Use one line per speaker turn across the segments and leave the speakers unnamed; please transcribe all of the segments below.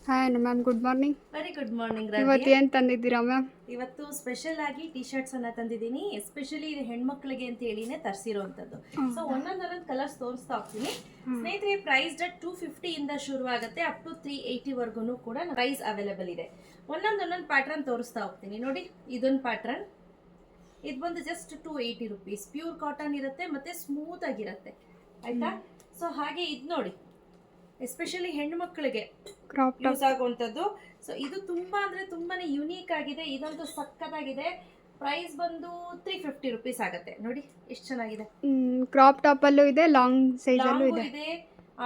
Hi ma'am, good morning.
Very good morning.
ಇವತ್ತು ಏನು ತಂದಿದ್ದೀರಾ ma'am?
ಇವತ್ತು ಸ್ಪೆಷಲ್ ಆಗಿ ಟಿ ಶರ್ಟ್ಸ್ ಅನ್ನ ತಂದಿದ್ದೀನಿ. ಎಸ್ಪೆಷಲಿ ಇದು ಹೆಣ್ಮಕ್ಳಿಗೆ ಅಂತ ಹೇಳಿನೇ ತರಿಸಿರೋಂಥದ್ದು. ಸೊ ಒಂದೊಂದೊಂದು ಕಲರ್ಸ್ ತೋರಿಸ್ತಾ ಹೋಗ್ತೀನಿ ಸ್ನೇಹಿತರೆ. ಪ್ರೈಸ್ ಡಟ್ 250 ಇಂದ ಶುರು ಆಗುತ್ತೆ, ಅಪ್ ಟು 380 ವರ್ಗು ಕೂಡ ಪ್ರೈಸ್ ಅವೈಲೇಬಲ್ ಇದೆ. ಒಂದೊಂದೊಂದೊಂದು ಪ್ಯಾಟ್ರನ್ ತೋರಿಸ್ತಾ ಹೋಗ್ತೀನಿ. ನೋಡಿ, ಇದೊಂದು ಪ್ಯಾಟ್ರನ್, ಇದು ಬಂದು ಜಸ್ಟ್ 280 ರುಪೀಸ್. ಪ್ಯೂರ್ ಕಾಟನ್ ಇರುತ್ತೆ ಮತ್ತೆ ಸ್ಮೂತ್ ಆಗಿರುತ್ತೆ, ಆಯ್ತಾ. ಸೊ ಹಾಗೆ ಇದು ನೋಡಿ, ಎಸ್ಪೆಷಲಿ ಹೆಣ್ಣು ಮಕ್ಕಳಿಗೆ ಯೂಸ್ ಆಗುವಂಥದ್ದು. ಸೊ ಇದು ತುಂಬಾ ಅಂದ್ರೆ ತುಂಬಾನೇ ಯುನೀಕ್ ಆಗಿದೆ. ಇದಂತೂ ಸಕ್ಕತ್ತಾಗಿದೆ. ಪ್ರೈಸ್ ಬಂದು 350 ರುಪೀಸ್ ಆಗುತ್ತೆ. ನೋಡಿ ಎಷ್ಟು ಚೆನ್ನಾಗಿದೆ.
ಕ್ರಾಪ್ ಟಾಪ್ ಅಲ್ಲೂ ಇದೆ, ಲಾಂಗ್ ಸೈಜ್ ಅಲ್ಲೂ ಇದೆ.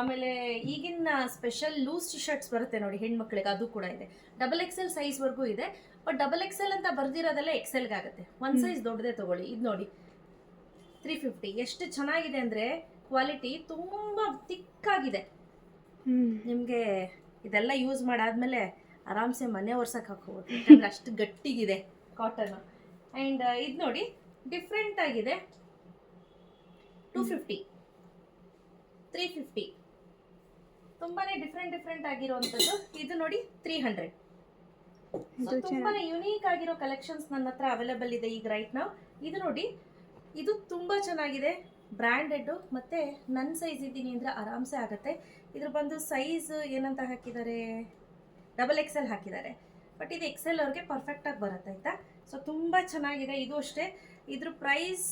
ಆಮೇಲೆ ಈಗಿನ ಸ್ಪೆಷಲ್ ಲೂಸ್ ಟಿ ಶರ್ಟ್ಸ್ ಬರುತ್ತೆ ನೋಡಿ ಹೆಣ್ಮಕ್ಳಿಗೆ, ಅದು ಕೂಡ ಇದೆ. XXL ಸೈಜ್ ವರ್ಗೂ ಇದೆ. ಬಟ್ XXL ಅಂತ ಬರ್ದಿರೋದೆಲ್ಲ XL ಆಗುತ್ತೆ. ಒಂದ್ ಸೈಜ್ ದೊಡ್ಡದೇ ತಗೊಳ್ಳಿ. ಇದು ನೋಡಿ 350. ಎಷ್ಟು ಚೆನ್ನಾಗಿದೆ ಅಂದ್ರೆ ಕ್ವಾಲಿಟಿ ತುಂಬಾ ತಿಕ್ಕಾಗಿದೆ. ನಿಮಗೆ ಇದೆಲ್ಲ ಯೂಸ್ ಮಾಡಾದ್ಮೇಲೆ ಆರಾಮ್ಸೆ ಮನೆ ಒರ್ಸಕ್ಕೆ ಹಾಕೋಬೋದು, ಯಾಕಂದ್ರೆ ಅಷ್ಟು ಗಟ್ಟಿಗಿದೆ ಕಾಟನ್. ಆ್ಯಂಡ್ ಇದು ನೋಡಿ ಡಿಫ್ರೆಂಟ್ ಆಗಿದೆ. 250, 350 ತುಂಬಾನೇ ಡಿಫ್ರೆಂಟ್ ಆಗಿರುವಂಥದ್ದು. ಇದು ನೋಡಿ 300. ತುಂಬಾನೇ ಯುನೀಕ್ ಆಗಿರೋ ಕಲೆಕ್ಷನ್ಸ್ ನನ್ನ ಹತ್ರ ಅವೈಲೇಬಲ್ ಇದೆ ಈಗ ರೈಟ್ ನಾವು. ಇದು ನೋಡಿ, ಇದು ತುಂಬಾ ಚೆನ್ನಾಗಿದೆ, ಬ್ರ್ಯಾಂಡೆಡ್. ಮತ್ತೆ ನನ್ನ ಸೈಜ್ ಇದ್ದೀನಿ ಅಂದ್ರೆ ಆರಾಮ್ಸೆ ಆಗುತ್ತೆ. ಇದ್ರ ಬಂದು ಸೈಜ್ ಏನಂತ ಹಾಕಿದ್ದಾರೆ, XXL ಹಾಕಿದ್ದಾರೆ. ಬಟ್ ಇದು XL ಅವ್ರಿಗೆ ಪರ್ಫೆಕ್ಟ್ ಆಗಿ ಬರುತ್ತೆ, ಆಯ್ತಾ. ಸೊ ತುಂಬಾ ಚೆನ್ನಾಗಿದೆ. ಇದು ಅಷ್ಟೇ, ಇದ್ರ ಪ್ರೈಸ್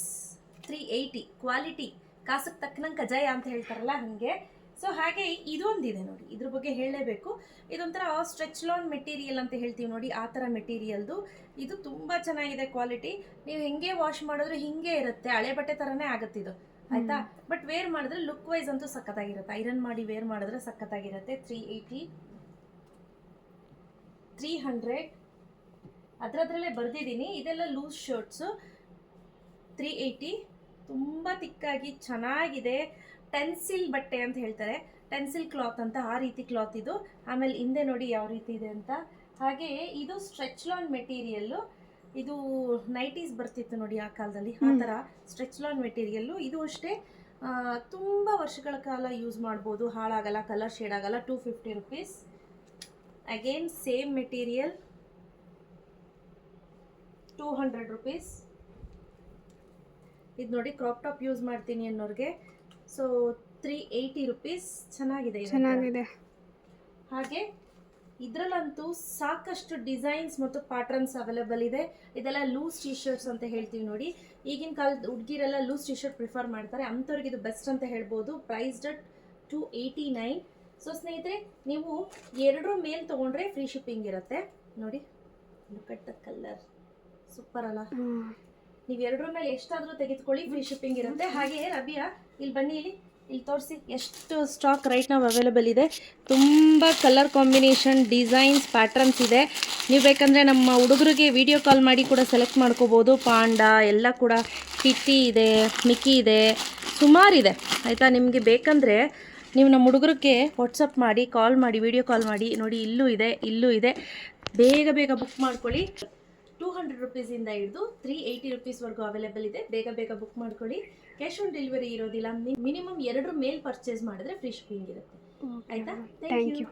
380. ಕ್ವಾಲಿಟಿ ಕಾಸಕ್ಕೆ ತಕ್ಕನಂಗೆ ಕಜಾಯ ಅಂತ ಹೇಳ್ತಾರಲ್ಲ ಹಾಗೆ. ಸೊ ಹಾಗೆ ಇದೊಂದಿದೆ ನೋಡಿ, ಇದ್ರ ಬಗ್ಗೆ ಹೇಳಲೇಬೇಕು. ಇದೊಂಥರ ಸ್ಟ್ರೆಚ್ ಲಾನ್ ಮೆಟೀರಿಯಲ್ ಅಂತ ಹೇಳ್ತೀವಿ ನೋಡಿ, ಆ ಥರ ಮೆಟೀರಿಯಲ್ದು. ಇದು ತುಂಬ ಚೆನ್ನಾಗಿದೆ ಕ್ವಾಲಿಟಿ. ನೀವು ಹೆಂಗೆ ವಾಶ್ ಮಾಡಿದ್ರು ಹಿಂಗೆ ಇರುತ್ತೆ, ಹಳೆ ಬಟ್ಟೆ ಥರನೇ ಆಗುತ್ತೆ ಇದು, ಆಯಿತಾ. ಬಟ್ ವೇರ್ ಮಾಡಿದ್ರೆ ಲುಕ್ ವೈಸ್ ಅಂತೂ ಸಖತ್ತಾಗಿರುತ್ತೆ. ಐರನ್ ಮಾಡಿ ವೇರ್ ಮಾಡಿದ್ರೆ ಸಖತ್ತಾಗಿರುತ್ತೆ. 380, 300 ಅದರದ್ರಲ್ಲೇ ಬರ್ದಿದ್ದೀನಿ. ಇದೆಲ್ಲ ಲೂಸ್ ಶರ್ಟ್ಸು. 380 ತುಂಬ ತಿಕ್ಕಾಗಿ ಚೆನ್ನಾಗಿದೆ. ಟೆನ್ಸಿಲ್ ಬಟ್ಟೆ ಅಂತ ಹೇಳ್ತಾರೆ, ಟೆನ್ಸಿಲ್ ಕ್ಲಾತ್ ಅಂತ, ಆ ರೀತಿ ಕ್ಲಾತ್ ಇದು. ಆಮೇಲೆ ಹಿಂದೆ ನೋಡಿ ಯಾವ ರೀತಿ ಇದೆ ಅಂತ. ಹಾಗೆ ಇದು ಸ್ಟ್ರೆಚ್ ಲಾನ್ ಮೆಟೀರಿಯಲ್ಲು. ಇದು ನೈಟೀಸ್ ಬರ್ತಿತ್ತು ನೋಡಿ ಆ ಕಾಲದಲ್ಲಿ, ಆ ಥರ ಸ್ಟ್ರೆಚ್ ಲಾನ್ ಮೆಟೀರಿಯಲ್ಲು. ಇದು ಅಷ್ಟೇ ತುಂಬ ವರ್ಷಗಳ ಕಾಲ ಯೂಸ್ ಮಾಡ್ಬೋದು, ಹಾಳಾಗಲ್ಲ, ಕಲರ್ ಶೇಡ್ ಆಗಲ್ಲ. 250 rupees. Again same material, 200 rupees. ಇದು ನೋಡಿ ಕ್ರಾಪ್ ಟಾಪ್ ಯೂಸ್ ಮಾಡ್ತೀನಿ ಅನ್ನೋರಿಗೆ. So 380 rupees. ಚೆನ್ನಾಗಿದೆ. ಹಾಗೆ ಇದರಲ್ಲಂತೂ ಸಾಕಷ್ಟು ಡಿಸೈನ್ಸ್ ಮತ್ತು ಪ್ಯಾಟರ್ನ್ಸ್ ಅವೈಲೇಬಲ್ ಇದೆ. ಇದೆಲ್ಲ ಲೂಸ್ ಟಿ ಶರ್ಟ್ಸ್ ಅಂತ ಹೇಳ್ತೀವಿ ನೋಡಿ. ಈಗಿನ ಕಾಲದ ಹುಡುಗಿರೆಲ್ಲ ಲೂಸ್ ಟಿ ಶರ್ಟ್ ಪ್ರಿಫರ್ ಮಾಡ್ತಾರೆ, ಅಂಥವ್ರಿಗೆ ಇದು ಬೆಸ್ಟ್ ಅಂತ ಹೇಳ್ಬೋದು. ಪ್ರೈಸ್ ಡಟ್ 289. ಸೊ ಸ್ನೇಹಿತರೆ, ನೀವು ಎರಡರ ಮೇಲೆ ತೊಗೊಂಡ್ರೆ ಫ್ರೀ ಶಿಪ್ಪಿಂಗ್ ಇರುತ್ತೆ. ನೋಡಿ, look at the colour, super ಅಲ್ಲ. ನೀವು ಎರಡರ ಮೇಲೆ ಎಷ್ಟಾದರೂ ತೆಗೆದುಕೊಳ್ಳಿ, ಫ್ರೀ ಶಿಪ್ಪಿಂಗ್ ಇರುತ್ತೆ. ಹಾಗೆ ರಬಿಯಾ, ಇಲ್ಲಿ ಬನ್ನಿ, ಇಲ್ಲಿ ತೋರಿಸಿ ಎಷ್ಟು ಸ್ಟಾಕ್ ರೈಟ್ ನಾವು ಅವೈಲೇಬಲ್ ಇದೆ. ತುಂಬ ಕಲರ್ ಕಾಂಬಿನೇಷನ್, ಡಿಸೈನ್ಸ್, ಪ್ಯಾಟ್ರನ್ಸ್ ಇದೆ. ನೀವು ಬೇಕಂದರೆ ನಮ್ಮ ಹುಡುಗರಿಗೆ ವಿಡಿಯೋ ಕಾಲ್ ಮಾಡಿ ಕೂಡ ಸೆಲೆಕ್ಟ್ ಮಾಡ್ಕೋಬೋದು. ಪಾಂಡಾ ಎಲ್ಲ ಕೂಡ, ಕಿಟ್ಟಿ ಇದೆ, ಮಿಕ್ಕಿ ಇದೆ, ಸುಮಾರಿದೆ, ಆಯಿತಾ. ನಿಮಗೆ ಬೇಕಂದರೆ ನೀವು ನಮ್ಮ ಹುಡುಗರಿಗೆ ವಾಟ್ಸಪ್ ಮಾಡಿ, ಕಾಲ್ ಮಾಡಿ, ವಿಡಿಯೋ ಕಾಲ್ ಮಾಡಿ. ನೋಡಿ, ಇಲ್ಲೂ ಇದೆ. ಬೇಗ ಬುಕ್ ಮಾಡ್ಕೊಳ್ಳಿ. 200 ರುಪೀಸಿಂದ ಹಿಡಿದು 380 ರುಪೀಸ್ವರೆಗೂ ಅವೈಲೇಬಲ್ ಇದೆ. ಬೇಗ ಬುಕ್ ಮಾಡ್ಕೊಳ್ಳಿ. ಕ್ಯಾಶ್ ಆನ್ ಡೆಲಿವರಿ ಇರೋದಿಲ್ಲ. ಮಿನಿಮಮ್ 2 ಮೇಲ್ ಪರ್ಚೇಸ್ ಮಾಡಿದ್ರೆ ಫ್ರೀ ಶಿಪ್ಪಿಂಗ್ ಇರುತ್ತೆ, ಆಯಿತಾ. Thank you.